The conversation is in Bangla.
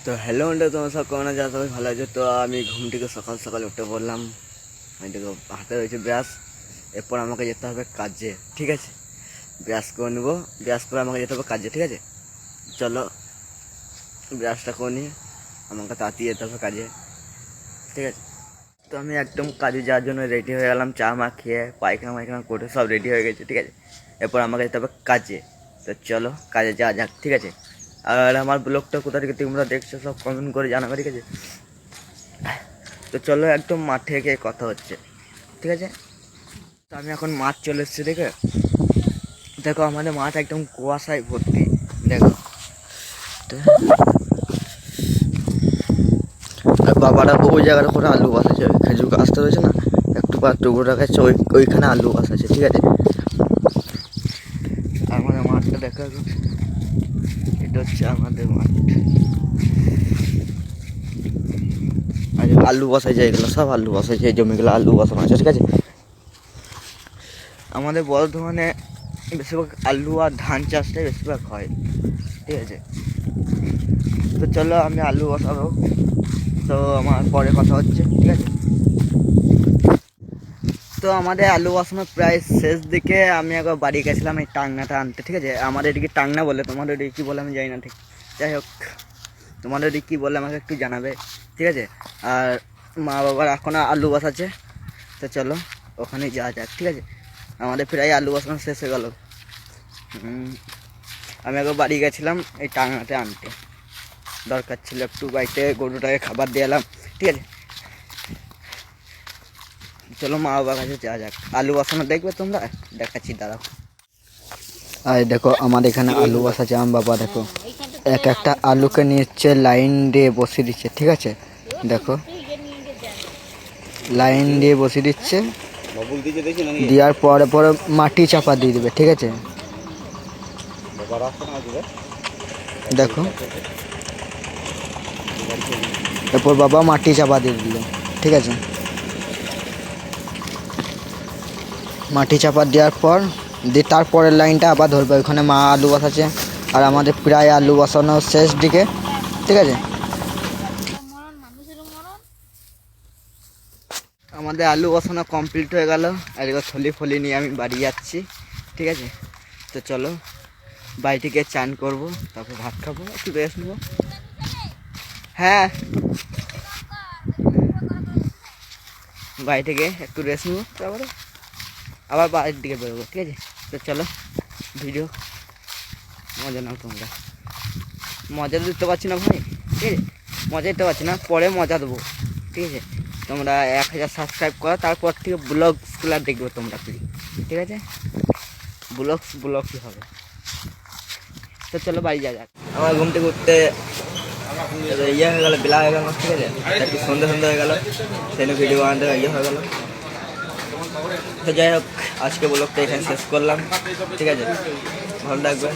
তো হ্যালো বন্ধু, তোমার সব কেমন আছে? সবাই ভালো আছে। তো আমি ঘুম থেকে সকাল সকাল উঠে পড়লাম। আমি দেখো হাতে রয়েছে ব্রাশ। এরপর আমাকে যেতে হবে কাজে, ঠিক আছে? ব্রাশ করে নেবো, ব্রাশ করে আমাকে যেতে হবে কাজে, ঠিক আছে? চলো ব্রাশটা করে নিয়ে আমাকে তাড়াতাড়ি যেতে হবে কাজে, ঠিক আছে? তো আমি একদম কাজে যাওয়ার জন্য রেডি হয়ে গেলাম, চা মা খেয়ে পায়খানা মাইখানা করে সব রেডি হয়ে গেছে, ঠিক আছে? এরপর আমাকে যেতে হবে কাজে। তো চলো কাজে যাওয়া যাক, ঠিক আছে? আর আমার ব্লগটা কোথা থেকে তোমরা দেখছো সব কমেন্ট করে জানাবে, ঠিক আছে? তো চলো একদম মাঠে গিয়ে কথা হচ্ছে, ঠিক আছে? তো আমি এখন মাঠ চলে এসেছি, দেখে দেখো আমাদের মাঠ একদম কুয়াশায় ভর্তি, দেখো। তো আর বাবারা ওই জায়গাটা করে আলু বাস আছে, খেজুর গাছটা রয়েছে না, একটু বা টুকরো রাখাচ্ছে, ওইখানে আলু বাস আছে, ঠিক আছে? আমাদের মাঠটা দেখা, এটা হচ্ছে আমাদের মাঠ। আর আলু বসাইছে, এগুলো সব আলু বসাইছে, এই জমিগুলো আলু বসানো আছে, ঠিক আছে? আমাদের বর্ধমানে বেশিরভাগ আলু আর ধান চাষটাই বেশিরভাগ হয়, ঠিক আছে? তো চলো আমি আলু বসাবো, তো আমার পরে কথা হচ্ছে, ঠিক আছে? তো আমাদের আলু বসানো প্রায় শেষ দিকে। আমি একবার বাড়ি গেছিলাম এই টাংনাটা আনতে, ঠিক আছে? আমাদের এদিকে টাংনা বলে, তোমাদের এদিকে কী বলে আমি জানি না, ঠিক? যাই হোক, তোমাদের এদিকে কী বলে আমাকে একটু জানাবে, ঠিক আছে? আর মা বাবার এখন আলু বসাচ্ছে, তো চলো ওখানে যাওয়া যাক, ঠিক আছে? আমাদের প্রায় আলু বসানো শেষ হয়ে গেল। আমি একবার বাড়ি গেছিলাম এই টাংনাতে আনতে, দরকার ছিল একটু, বাড়িতে গরুটাকে খাবার দিয়ে এলাম, ঠিক আছে? চলো মা বাবার কাছে যাওয়া যাক, আলু বসানো দেখবে তোমরা, দেখাচ্ছি দাঁড়াও। আর দেখো আমাদের এখানে আলু বসাচ্ছে, আমার বাবা দেখো এক একটা আলুকে নিচ্ছে, লাইন দিয়ে বসিয়ে দিচ্ছে, ঠিক আছে? দেখো লাইন দিয়ে বসিয়ে দিচ্ছে, দেওয়ার পরে পরে মাটি চাপা দিয়ে দেবে, ঠিক আছে? দেখো এরপর বাবা মাটি চাপা দিয়ে দিল, ঠিক আছে? মাটি চাপা দেওয়ার পর তারপরের লাইনটা আবার ধরবে, ওখানে মা আলু বসাচ্ছে। আর আমাদের প্রায় আলু বসানো শেষ দিকে, ঠিক আছে? আমাদের আলু বসানো কমপ্লিট হয়ে গেল। আর এবার থলি নিয়ে আমি বাড়ি যাচ্ছি, ঠিক আছে? তো চলো বাড়ি থেকে চান করবো, তারপর ভাত খাবো, একটু রেস্ট নেবো। হ্যাঁ, বাড়ি থেকে একটু রেস্ট নেবো, তারপরে আবার বাড়ির দিকে বেরোবো, ঠিক আছে? তো চলো ভিডিও মজা নাও তোমরা। মজা দিতে পারছি না ভাই, ঠিক আছে? মজা দিতে পারছি না, পরে মজা দেবো, ঠিক আছে? তোমরা 1000 সাবস্ক্রাইব করো, তারপর থেকে ব্লগসগুলো দেখবে তোমরা, ঠিক আছে? ব্লগই হবে। তো চলো বাড়ি যা যাক। আমার ঘুম থেকে উঠতে ইয়ে হয়ে গেলো, বেলা হয়ে গেল, ঠিক আছে? একটু সন্ধ্যে হয়ে গেলো, সেই ভিডিও বানাতে ইয়ে হয়ে গেলো। তো যাই হোক, আজকে ব্লগটা এখানে শেষ করলাম, ঠিক আছে? ভালো লাগবে।